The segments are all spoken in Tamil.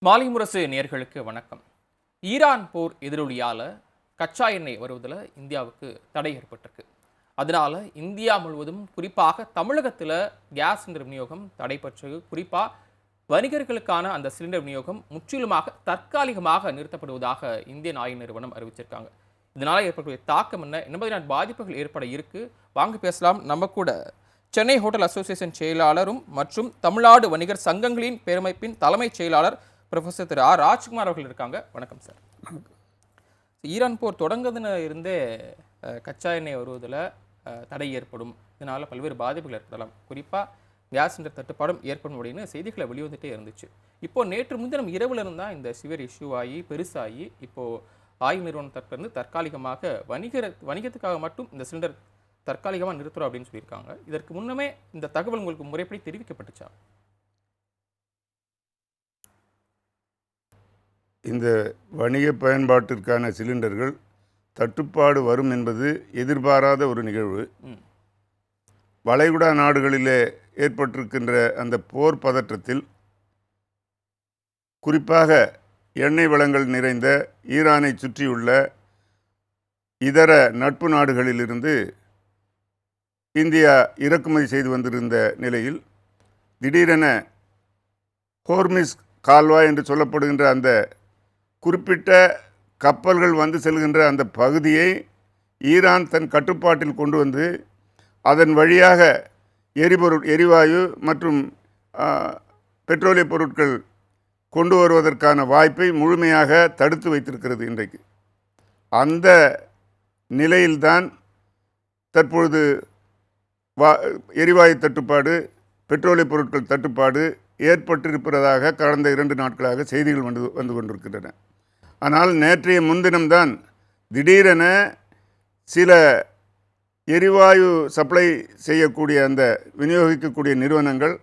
மாலை முரசு நேயர்களுக்கு வணக்கம். ஈரான் போர் எதிரொலியால கச்சா எண்ணெய் வருவதில் இந்தியாவுக்கு தடை ஏற்பட்டிருக்கு. அதனால இந்தியா முழுவதும் குறிப்பாக தமிழகத்தில் கேஸ் சிலிண்டர் விநியோகம் தடைபட்டு, குறிப்பாக வணிகர்களுக்கான அந்த சிலிண்டர் விநியோகம் முற்றிலுமாக தற்காலிகமாக நிறுத்தப்படுவதாக இந்தியன் ஆயில் நிறுவனம் அறிவிச்சிருக்காங்க. இதனால ஏற்படக்கூடிய தாக்கம் என்ன மாதிரியான பாதிப்புகள் ஏற்பட இருக்கு? வாங்க பேசலாம். நம்ம கூட சென்னை ஹோட்டல் அசோசியேஷன் செயலாளரும் மற்றும் தமிழ்நாடு வணிகர் சங்கங்களின் பேரமைப்பின் தலைமைச் செயலாளர் ப்ரொஃபசர் திரு ஆர் ராஜ்குமார் அவர்கள் இருக்காங்க. வணக்கம் சார். ஈரான் போர் தொடங்குதுன்னு இருந்தே கச்சா எண்ணெய் வருவதில் தடை ஏற்படும், இதனால் பல்வேறு பாதிப்புகள் ஏற்படலாம், குறிப்பாக கேஸ் சிலிண்டர் தட்டுப்பாடும் ஏற்படும் அப்படின்னு செய்திகளை வெளிவந்துட்டே இருந்துச்சு. இப்போது நேற்று முன்தினம் இரவுல இருந்தால் இந்த சிவியர் இஷ்யூ ஆகி பெருசாகி இப்போது ஆயில் நிறுவனம் தரப்பிலிருந்து தற்காலிகமாக வணிகத்துக்காக மட்டும் இந்த சிலிண்டர் தற்காலிகமாக நிறுத்துறோம் அப்படின்னு சொல்லியிருக்காங்க. இதற்கு முன்னமே இந்த தகவல் உங்களுக்கு முறைப்படி தெரிவிக்கப்பட்டுச்சா? இந்த வணிக பயன்பாட்டிற்கான சிலிண்டர்கள் தட்டுப்பாடு வரும் என்பது எதிர்பாராத ஒரு நிகழ்வு. வளைகுடா நாடுகளிலே ஏற்பட்டிருக்கின்ற அந்த போர் பதற்றத்தில் குறிப்பாக எண்ணெய் வளங்கள் நிறைந்த ஈரானை சுற்றியுள்ள இதர நட்பு நாடுகளிலிருந்து இந்தியா இறக்குமதி செய்து வந்திருந்த நிலையில் திடீரென ஹோர்மிஸ் கால்வாய் என்று சொல்லப்படுகின்ற அந்த குறிப்பிட்ட கப்பல்கள் வந்து செல்கின்ற அந்த பகுதியை ஈரான் தன் கட்டுப்பாட்டில் கொண்டு வந்து அதன் வழியாக எரிவாயு மற்றும் பெட்ரோலிய பொருட்கள் கொண்டு வருவதற்கான வாய்ப்பை முழுமையாக தடுத்து வைத்திருக்கிறது இன்றைக்கு. அந்த நிலையில்தான் தற்பொழுது எரிவாயு தட்டுப்பாடு, பெட்ரோலிய பொருட்கள் தட்டுப்பாடு ஏற்பட்டிருப்பதாக கடந்த 2 நாட்களாக செய்திகள் வந்து கொண்டிருக்கின்றன. ஆனால் நேற்றைய முன்தினம்தான் திடீரென சில எரிவாயு சப்ளை செய்யக்கூடிய அந்த விநியோகிக்கக்கூடிய நிறுவனங்கள்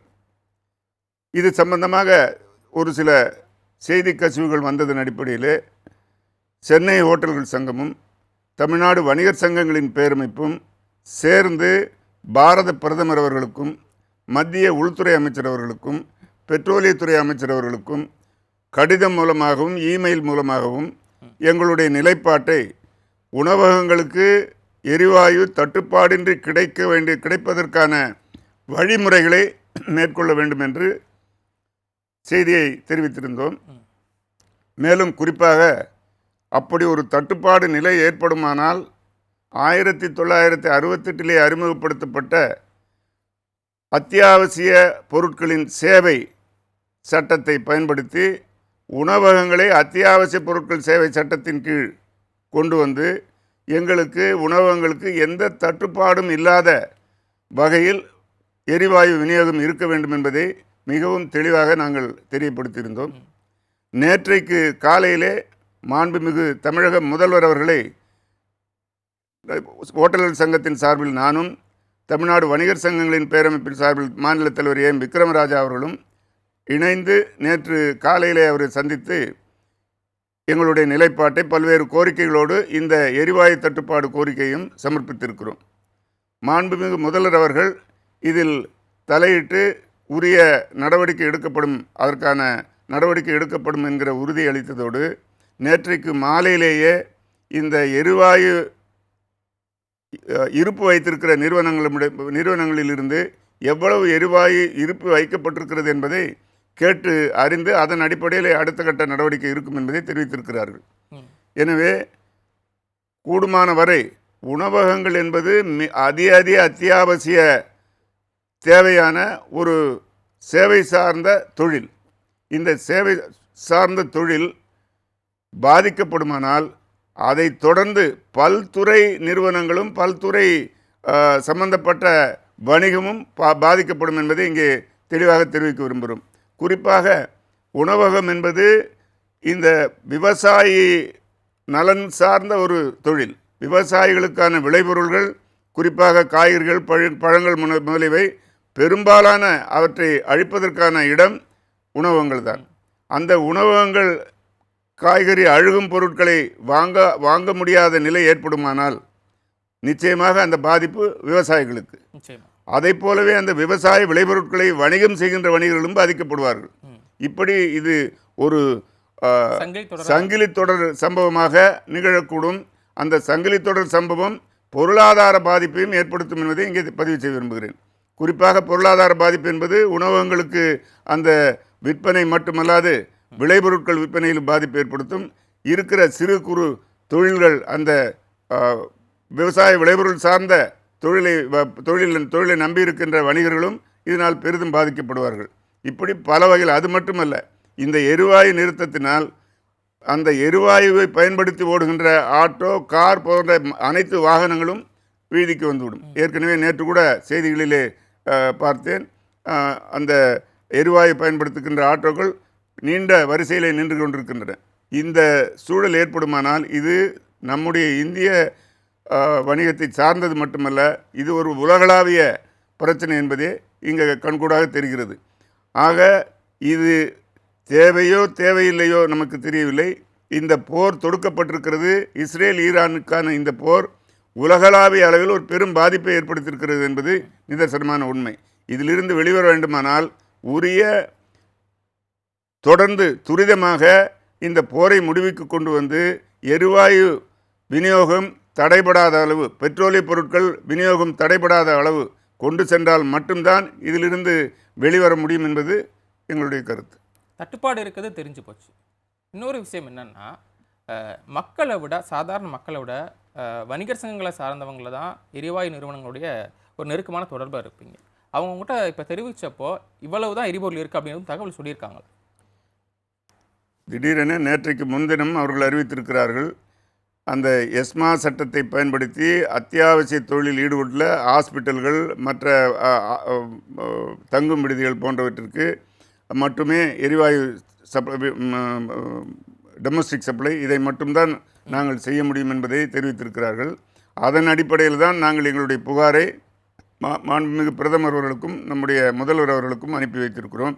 இது சம்பந்தமாக ஒரு சில செய்தி கசிவுகள் வந்ததன் அடிப்படையிலே சென்னை ஹோட்டல்கள் சங்கமும் தமிழ்நாடு வணிகர் சங்கங்களின் பேரமைப்பும் சேர்ந்து பாரத பிரதமர் அவர்களுக்கும் மத்திய உள்துறை அமைச்சர் அவர்களுக்கும் பெட்ரோலியத்துறை அமைச்சர் அவர்களுக்கும் கடிதம் மூலமாகவும் இமெயில் மூலமாகவும் எங்களுடைய நிலைப்பாட்டை உணவகங்களுக்கு எரிவாயு தட்டுப்பாடின்றி கிடைப்பதற்கான வழிமுறைகளை மேற்கொள்ள வேண்டும் என்று செய்தியை தெரிவித்திருந்தோம். மேலும் குறிப்பாக அப்படி ஒரு தட்டுப்பாடு நிலை ஏற்படுமானால் 1968 அறிமுகப்படுத்தப்பட்ட அத்தியாவசிய பொருட்களின் சேவை சட்டத்தை பயன்படுத்தி உணவகங்களை அத்தியாவசிய பொருட்கள் சேவை சட்டத்தின் கீழ் கொண்டு வந்து எங்களுக்கு உணவகங்களுக்கு எந்த தட்டுப்பாடும் இல்லாத வகையில் எரிவாயு விநியோகம் இருக்க வேண்டும் என்பதை மிகவும் தெளிவாக நாங்கள் தெரியப்படுத்தியிருந்தோம். நேற்றைக்கு காலையிலே மாண்புமிகு தமிழக முதல்வர் அவர்களை ஓட்டலர் சங்கத்தின் சார்பில் நானும், தமிழ்நாடு வணிகர் சங்கங்களின் பேரமைப்பின் சார்பில் மாநில தலைவர் எம் விக்ரமராஜா அவர்களும் இணைந்து நேற்று காலையிலே அவரை சந்தித்து எங்களுடைய நிலைப்பாட்டை பல்வேறு கோரிக்கைகளோடு இந்த எரிவாயு தட்டுப்பாடு கோரிக்கையும் சமர்ப்பித்திருக்கிறோம். மாண்புமிகு முதல்வர் அவர்கள் இதில் தலையிட்டு உரிய நடவடிக்கை எடுக்கப்படும், அதற்கான நடவடிக்கை எடுக்கப்படும் என்கிற உறுதி அளித்ததோடு நேற்றைக்கு மாலையிலேயே இந்த எரிவாயு இருப்பு வைத்திருக்கிற நிறுவனங்களிலிருந்து எவ்வளவு எரிவாயு இருப்பு வைக்கப்பட்டிருக்கிறது என்பதை கேட்டு அறிந்து அதன் அடிப்படையில் அடுத்த கட்ட நடவடிக்கை இருக்கும் என்பதை தெரிவித்திருக்கிறார்கள். எனவே கூடுமான வரை உணவகங்கள் என்பது அத்தியாவசிய தேவையான ஒரு சேவை சார்ந்த தொழில். இந்த சேவை சார்ந்த தொழில் பாதிக்கப்படுமானால் அதை தொடர்ந்து பல்துறை நிறுவனங்களும் பல்துறை சம்பந்தப்பட்ட வணிகமும் பாதிக்கப்படும் என்பதை இங்கே தெளிவாக தெரிவிக்க விரும்புகிறோம். குறிப்பாக உணவகம் என்பது இந்த விவசாயி நலன் சார்ந்த ஒரு தொழில். விவசாயிகளுக்கான விளைபொருள்கள், குறிப்பாக காய்கறிகள், பழங்கள் முதலியவை பெரும்பாலான அவற்றை அழிப்பதற்கான இடம் உணவகங்கள் தான். அந்த உணவகங்கள் காய்கறி அழுகும் பொருட்களை வாங்க முடியாத நிலை ஏற்படுமானால் நிச்சயமாக அந்த பாதிப்பு விவசாயிகளுக்கு. அதை போலவே அந்த விவசாய விளைபொருட்களை வணிகம் செய்கின்ற வணிகர்களும் பாதிக்கப்படுவார்கள். இப்படி இது ஒரு சங்கிலி தொடர் சம்பவமாக நிகழக்கூடும். அந்த சங்கிலி தொடர் சம்பவம் பொருளாதார பாதிப்பையும் ஏற்படுத்தும் என்பதை இங்கே பதிவு செய்ய விரும்புகிறேன். குறிப்பாக பொருளாதார பாதிப்பு என்பது உணவகங்களுக்கு அந்த விற்பனை மட்டுமல்லாது விளைபொருட்கள் விற்பனையில் பாதிப்பு ஏற்படுத்தும். இருக்கிற சிறு குறு தொழில்கள், அந்த விவசாய விளைபொருள் சார்ந்த தொழிலை நம்பியிருக்கின்ற வணிகர்களும் இதனால் பெரிதும் பாதிக்கப்படுவார்கள். இப்படி பல வகையில். அது மட்டுமல்ல, இந்த எரிவாயு நிறுத்தத்தினால் அந்த எரிவாயுவை பயன்படுத்தி ஓடுகின்ற ஆட்டோ, கார் போன்ற அனைத்து வாகனங்களும் வீதிக்கு வந்துவிடும். ஏற்கனவே நேற்று கூட செய்திகளிலே பார்த்தேன். அந்த எரிவாயு பயன்படுத்துகின்ற ஆட்டோக்கள் நீண்ட வரிசையில் நின்று கொண்டிருக்கின்றன. இந்த சூழல் ஏற்படுமானால் இது நம்முடைய இந்திய வணிகத்தை சார்ந்தது மட்டுமல்ல, இது ஒரு உலகளாவிய பிரச்சனை என்பதே இங்கே கண்கூடாக தெரிகிறது. ஆக இது தேவையோ தேவையில்லையோ நமக்கு தெரியவில்லை. இந்த போர் தொடுக்கப்பட்டிருக்கிறது. இஸ்ரேல் ஈரானுக்கான இந்த போர் உலகளாவிய அளவில் ஒரு பெரும் பாதிப்பை ஏற்படுத்தியிருக்கிறது என்பது நிதர்சனமான உண்மை. இதிலிருந்து வெளிவர வேண்டுமானால் உரிய தொடர்ந்து துரிதமாக இந்த போரை முடிவுக்கு கொண்டு வந்து எரிவாயு விநியோகம் தடைபடாத அளவு, பெட்ரோலிய பொருட்கள் விநியோகம் தடைபடாத அளவு கொண்டு சென்றால் மட்டும்தான் இதிலிருந்து வெளிவர முடியும் என்பது எங்களுடைய கருத்து. தட்டுப்பாடு இருக்கிறது தெரிஞ்சு போச்சு. இன்னொரு விஷயம் என்னென்னா, மக்களை விட, சாதாரண மக்களை விட வணிகர் சங்கங்களை சார்ந்தவங்களை தான் எரிவாயு நிறுவனங்களுடைய ஒரு நெருக்கமான தொடர்பாக இருப்பீங்க. அவங்ககிட்ட இப்போ தெரிவித்தப்போ இவ்வளவு தான் எரிபொருள் இருக்குது அப்படின்னு தகவல் சொல்லியிருக்காங்க. திடீரென நேற்றைக்கு முன்தினம் அவர்கள் அறிவித்திருக்கிறார்கள், அந்த எஸ்மா சட்டத்தை பயன்படுத்தி அத்தியாவசிய தொழிலில் ஈடுபட்டுள்ள ஹாஸ்பிட்டல்கள், மற்ற தங்கும் விடுதிகள் போன்றவற்றிற்கு மட்டுமே எரிவாயு டொமஸ்டிக் சப்ளை இதை மட்டும்தான் நாங்கள் செய்ய முடியும் என்பதை தெரிவித்திருக்கிறார்கள். அதன் அடிப்படையில் தான் நாங்கள் எங்களுடைய புகாரை மாண்புமிகு பிரதமர் அவர்களுக்கும் நம்முடைய முதல்வர் அவர்களுக்கும் அனுப்பி வைத்திருக்கிறோம்.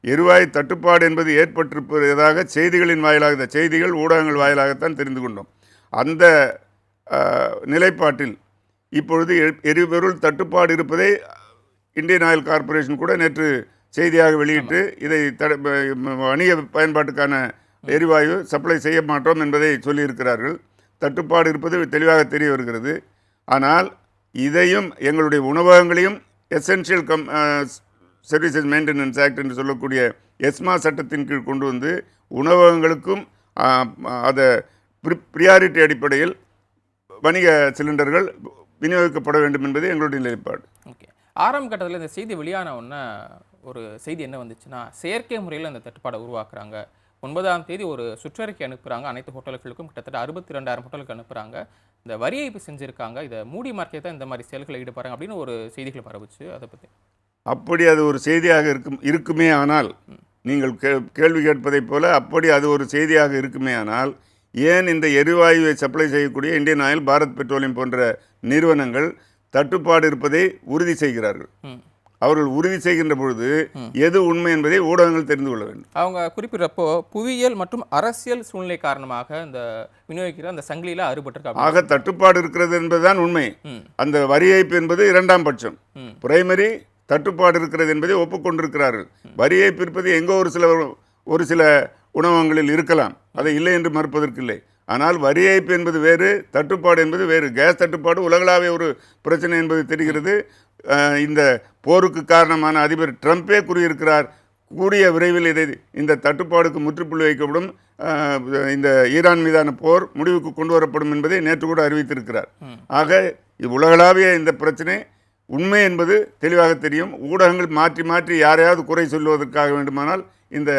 எரிவாயு தட்டுப்பாடு என்பது ஏற்பட்டிருப்பதாக செய்திகளின் வாயிலாக, இந்த செய்திகள் ஊடகங்கள் வாயிலாகத்தான் தெரிந்து கொண்டோம். அந்த நிலைப்பாட்டில் இப்பொழுது எரிபொருள் தட்டுப்பாடு இருப்பதை இந்தியன் ஆயில் கார்ப்பரேஷன் கூட நேற்று செய்தியாக வெளியிட்டு இதை வணிக பயன்பாட்டுக்கான எரிவாயு சப்ளை செய்ய மாட்டோம் என்பதை சொல்லியிருக்கிறார்கள். தட்டுப்பாடு இருப்பது தெளிவாக தெரிய வருகிறது. ஆனால் இதையும் எங்களுடைய உணவகங்களையும் எசென்ஷியல் சர்வீசஸ் மெயின்டெனன்ஸ் ஆக்ட் என்று சொல்லக்கூடிய எஸ்மா சட்டத்தின் கீழ் கொண்டு வந்து உணவகங்களுக்கும் அதை ப்ரியாரிட்டி அடிப்படையில் வணிக சிலிண்டர்கள் விநியோகிக்கப்பட வேண்டும் என்பது எங்களுடைய நிலைப்பாடு. ஓகே, ஆரம்ப கட்டத்தில் இந்த செய்தி வெளியான உடனே ஒரு செய்தி என்ன வந்துச்சுன்னா, செயற்கை முறையில் இந்த தட்டுப்பாடை உருவாக்குறாங்க. 9ஆம் தேதி ஒரு சுற்றறிக்கை அனுப்புகிறாங்க அனைத்து ஹோட்டல்களுக்கும், கிட்டத்தட்ட 62,000 ஹோட்டலுக்கு அனுப்புகிறாங்க. இந்த வரி ஏய்ப்பு செஞ்சுருக்காங்க, இதை மூடி மறைக்க தான் இந்த மாதிரி செயல்களை ஈடுபடுறாங்க அப்படின்னு ஒரு செய்திகள் பரவுச்சு. அதை பற்றி அப்படி அது ஒரு செய்தியாக இருக்குமே ஆனால், நீங்கள் கேள்வி கேட்பதைப் போல அப்படி அது ஒரு செய்தியாக இருக்குமே ஆனால், ஏன் இந்த எரிவாயுவை சப்ளை செய்யக்கூடிய இந்தியன் ஆயில், பாரத் பெட்ரோலியம் போன்ற நிறுவனங்கள் தட்டுப்பாடு இருப்பதை உறுதி செய்கிறார்கள்? அவர்கள் உறுதி செய்கின்ற பொழுது எது உண்மை என்பதை ஊடகங்கள் தெரிந்து கொள்ள வேண்டும். அவங்க குறிப்பிட்றப்போ புவியியல் மற்றும் அரசியல் சூழ்நிலை காரணமாக இந்த விநியோகிக்கிற அந்த சங்கிலியில் அறுபட்டிருக்காங்க. ஆக தட்டுப்பாடு இருக்கிறது என்பதுதான் உண்மை. அந்த வரி ஏய்ப்பு என்பது இரண்டாம் பட்சம். பிரைமரி தட்டுப்பாடு இருக்கிறது என்பதை ஒப்புக்கொண்டிருக்கிறார்கள். வரி ஏய்ப்பு இருப்பது எங்கோ ஒரு சில உணவகங்களில் இருக்கலாம், அதை இல்லை என்று மறுப்பதற்கு இல்லை. ஆனால் வரி ஏய்ப்பு என்பது வேறு, தட்டுப்பாடு என்பது வேறு. கேஸ் தட்டுப்பாடு உலகளாவிய ஒரு பிரச்சனை என்பது தெரிகிறது. இந்த போருக்கு காரணமான அதிபர் ட்ரம்பே கூறியிருக்கிறார், கூடிய விரைவில் இந்த தட்டுப்பாடுக்கு முற்றுப்புள்ளி வைக்கப்படும், இந்த ஈரான் மீதான போர் முடிவுக்கு கொண்டு வரப்படும் என்பதை நேற்று கூட அறிவித்திருக்கிறார். ஆக உலகளாவிய இந்த பிரச்சனை உண்மை என்பது தெளிவாக தெரியும். ஊடகங்கள் மாற்றி மாற்றி யாரையாவது குறை சொல்வதற்காக வேண்டுமானால் இந்த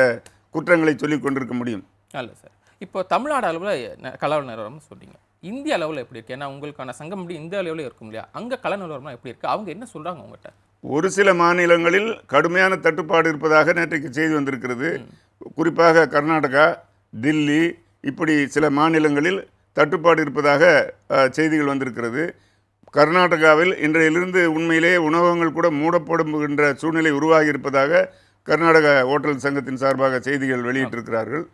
குற்றங்களை சொல்லிக் கொண்டிருக்க முடியும். அல்ல சார், இப்போ தமிழ்நாடு அளவில் கல நிலவரம் சொல்றீங்க, இந்திய அளவில் எப்படி இருக்குது? ஏன்னா உங்களுக்கான சங்கம் அப்படி இந்திய அளவில் இருக்கும் இல்லையா? அங்கே கல நிலவரம்லாம் எப்படி இருக்குது? அவங்க என்ன சொல்கிறாங்க உங்கள்கிட்ட? ஒரு சில மாநிலங்களில் கடுமையான தட்டுப்பாடு இருப்பதாக நேற்றைக்கு செய்தி வந்திருக்கிறது. குறிப்பாக கர்நாடகா, தில்லி, இப்படி சில மாநிலங்களில் தட்டுப்பாடு இருப்பதாக செய்திகள் வந்திருக்கிறது. கர்நாடகாவில் இன்றையிலிருந்து உண்மையிலேயே உணவகங்கள் கூட மூடப்படுகின்ற சூழ்நிலை உருவாகி இருப்பதாக கர்நாடக ஹோட்டல் சங்கத்தின் சார்பாக செய்திகள் வெளியிட்டிருக்கிறார்கள்.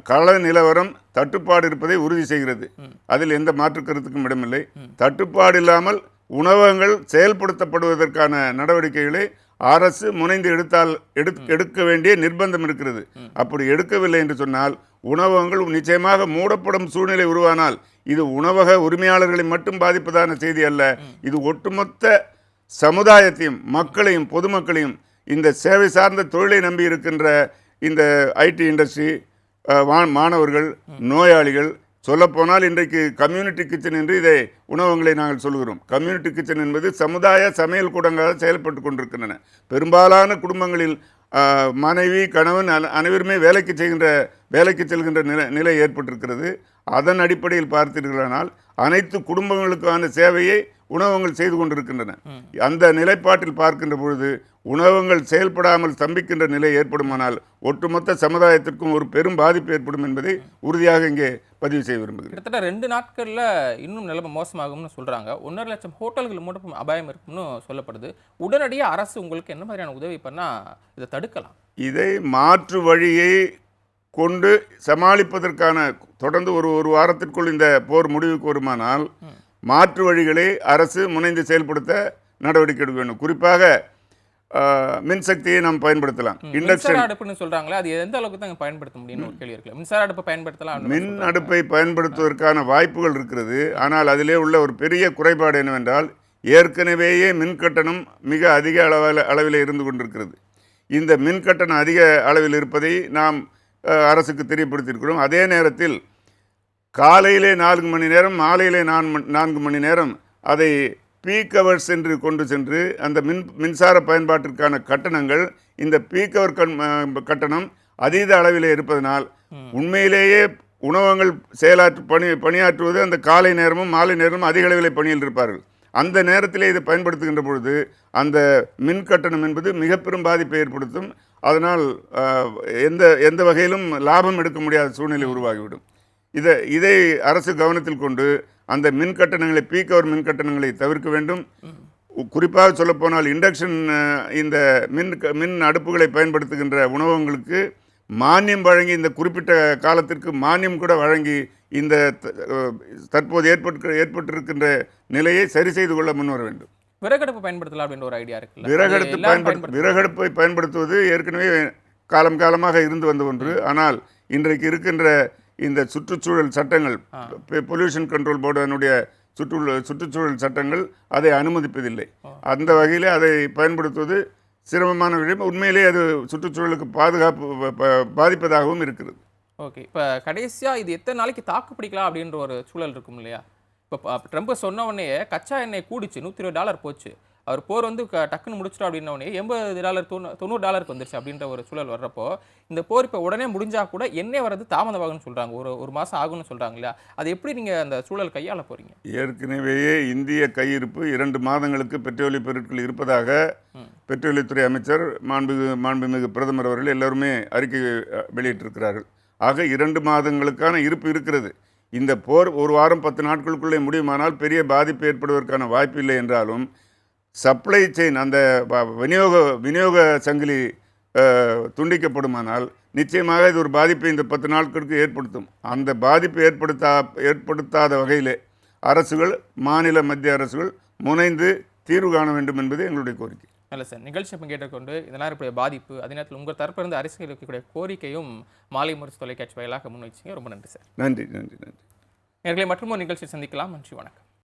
கள நிலவரம் தட்டுப்பாடு இருப்பதை உறுதி செய்கிறது. அதில் எந்த மாற்று கருத்துக்கும் இடமில்லை. தட்டுப்பாடு இல்லாமல் உணவகங்கள் செயல்படுத்தப்படுவதற்கான நடவடிக்கைகளை அரசு முனைந்து எடுக்க வேண்டிய நிர்பந்தம் இருக்கிறது. அப்படி எடுக்கவில்லை என்று சொன்னால் உணவகங்கள் நிச்சயமாக மூடப்படும் சூழ்நிலை உருவானால் இது உணவக உரிமையாளர்களை மட்டும் பாதிப்பதான செய்தி அல்ல, இது ஒட்டுமொத்த சமுதாயத்தையும் மக்களையும் பொதுமக்களையும் இந்த சேவை சார்ந்த தொழிலை நம்பி இருக்கின்ற இந்த ஐடி இண்டஸ்ட்ரி, மாணவர்கள், நோயாளிகள், சொல்லப்போனால் இன்றைக்கு கம்யூனிட்டி கிச்சன் என்று இதை உணவகங்களை நாங்கள் சொல்கிறோம். கம்யூனிட்டி கிச்சன் என்பது சமுதாய சமையல் கூடங்களாக செயல்பட்டு கொண்டிருக்கின்றன. பெரும்பாலான குடும்பங்களில் மனைவி கணவன் அனைவருமே வேலைக்கு செல்கின்ற நிலை ஏற்பட்டிருக்கிறது. அதன் அடிப்படையில் பார்த்தீர்களானால் அனைத்து குடும்பங்களுக்கான சேவையை உணவகங்கள் செய்து கொண்டிருக்கின்றன. அந்த நிலைப்பாட்டில் பார்க்கின்ற பொழுது உணவகங்கள் செயல்படாமல் ஸ்தம்பிக்கின்ற நிலை ஏற்படுமானால் ஒட்டுமொத்த சமுதாயத்திற்கும் ஒரு பெரும் பாதிப்பு ஏற்படும் என்பதை உறுதியாக இங்கே பதிவு செய்ய விரும்புகிறேன். கிட்டத்தட்ட 2 நாட்களில் இன்னும் நிலைமை மோசமாகும்னு சொல்கிறாங்க. 1.5 லட்சம் ஹோட்டல்கள் மூட அபாயம் இருக்கும்னு சொல்லப்படுது. உடனடியாக அரசு உங்களுக்கு என்ன மாதிரியான உதவி பண்ணால் இதை தடுக்கலாம்? இதை மாற்று வழியை கொண்டு சமாளிப்பதற்கான தொடர்ந்து ஒரு வாரத்திற்குள் இந்த போர் முடிவுக்கு வருமானால் மாற்று வழிகளை அரசு முனைந்து செயல்படுத்த நடவடிக்கை எடுக்க வேண்டும். குறிப்பாக மின்சக்தியை நாம் பயன்படுத்தலாம். மின்சார அடுப்புன்னு சொல்றாங்களே, அது எந்த அளவுக்கு தான் பயன்படுத்த முடியும்னு ஒரு கேள்வி இருக்கு. மின்சார அடுப்பை பயன்படுத்தலாம். மின் அடுப்பை பயன்படுத்துவதற்கான வாய்ப்புகள் இருக்கிறது. ஆனால் அதிலே உள்ள ஒரு பெரிய குறைபாடு என்னவென்றால் ஏற்கனவேயே மின் கட்டணம் மிக அதிக அளவில் இருந்து கொண்டிருக்கிறது. இந்த மின் கட்டணம் அதிக அளவில் இருப்பதை நாம் அரசுக்கு தெரியப்படுத்தியிருக்கிறோம். அதே நேரத்தில் காலையிலே 4 மணி நேரம், மாலையிலே 4 மணி நேரம் அதை பீக் ஹவர்ஸ் என்று கொண்டு சென்று அந்த மின்சார பயன்பாட்டிற்கான கட்டணங்கள், இந்த பீக் ஹவர் கட்டணம் அதீத அளவிலே இருப்பதனால் உண்மையிலேயே உணவகங்கள் பணியாற்றுவது அந்த காலை நேரமும் மாலை நேரமும் அதிக அளவிலே பணியில் இருப்பார்கள். அந்த நேரத்திலே இதை பயன்படுத்துகின்ற பொழுது அந்த மின் கட்டணம் என்பது மிக பெரும் பாதிப்பை ஏற்படுத்தும். அதனால் எந்த வகையிலும் லாபம் எடுக்க முடியாத சூழ்நிலை உருவாகிவிடும். இதை அரசு கவனத்தில் கொண்டு அந்த மின் கட்டணங்களை, பீக் ஹவர் மின் கட்டணங்களை தவிர்க்க வேண்டும். குறிப்பாக சொல்லப்போனால் இண்டக்ஷன் இந்த மின் அடுப்புகளை பயன்படுத்துகின்ற உணவகங்களுக்கு மானியம் வழங்கி, இந்த குறிப்பிட்ட காலத்திற்கு மானியம் கூட வழங்கி இந்த தற்போது ஏற்பட்டிருக்கின்ற நிலையை சரி செய்து கொள்ள முன்வர வேண்டும். விறகடுப்பு பயன்படுத்தலாம் அப்படின்ற ஒரு ஐடியா இருக்கு. விறகடுப்பை பயன்படுத்துவது ஏற்கனவே காலமாக இருந்து வந்த ஒன்று. ஆனால் இன்றைக்கு இருக்கின்ற இந்த சுற்றுச்சூழல் சட்டங்கள், பொல்யூஷன் கண்ட்ரோல் போர்டினுடைய சுற்றுச்சூழல் சட்டங்கள் அதை அனுமதிப்பதில்லை. அந்த வகையிலே அதை பயன்படுத்துவது சிரமமான விஷயம். உண்மையிலே அது சுற்றுச்சூழலுக்கு பாதிப்பதாகவும் இருக்கிறது. ஓகே, இப்போ கடைசியாக இது எத்தனை நாளைக்கு தாக்கு பிடிக்கலாம் அப்படின்ற ஒரு சூழல் இருக்கும் இல்லையா? இப்போ ட்ரம்ப் சொன்ன உடனே கச்சா எண்ணெய் கூடிச்சு, $120 போச்சு. அவர் போர் வந்து டக்குன்னு முடிச்சிட்டோம் அப்படின்ன உடனே $80 $90 வந்துருச்சு அப்படின்ற ஒரு சூழல் வர்றப்போ இந்த போர் இப்போ உடனே முடிஞ்சா கூட எண்ணெய் வரது தாமதமாகும்னு சொல்கிறாங்க. ஒரு மாதம் ஆகும்னு சொல்கிறாங்க இல்லையா? அது எப்படி நீங்கள் அந்த சூழல் கையாள போகிறீங்க? ஏற்கனவே இந்திய கையிருப்பு 2 மாதங்களுக்கு பெட்ரோலிய பொருட்கள் இருப்பதாக பெட்ரோலியத்துறை அமைச்சர் மாண்புமிகு பிரதமர் அவர்கள் எல்லோருமே அறிக்கை வெளியிட்டிருக்கிறார்கள். ஆக 2 மாதங்களுக்கான இருப்பு இருக்கிறது. இந்த போர் ஒரு வாரம் 10 நாட்களுக்குள்ளே முடியுமானால் பெரிய பாதிப்பு ஏற்படுவதற்கான வாய்ப்பு இல்லை என்றாலும் சப்ளை செயின், அந்த விநியோக சங்கிலி துண்டிக்கப்படுமானால் நிச்சயமாக இது ஒரு பாதிப்பை இந்த 10 நாட்களுக்கு ஏற்படுத்தும். அந்த பாதிப்பு ஏற்படுத்தாத வகையிலே அரசுகள், மாநில மத்திய அரசுகள் முனைந்து தீர்வு காண வேண்டும் என்பது எங்களுடைய கோரிக்கை. நல்ல சார், நிகழ்ச்சி பங்கேற்றுக்கொண்டு இதனால் இருக்கக்கூடிய பாதிப்பு, அதே நேரத்தில் உங்கள் தரப்பிலிருந்து அரசியல் இருக்கக்கூடிய கோரிக்கையும் மாலை முரசு தொலைக்காட்சி வாயிலாக முன்வைச்சிங்க. ரொம்ப நன்றி சார். நன்றி. நேர்களை மற்றும் ஒரு நிகழ்ச்சி சந்திக்கலாம். நன்றி, வணக்கம்.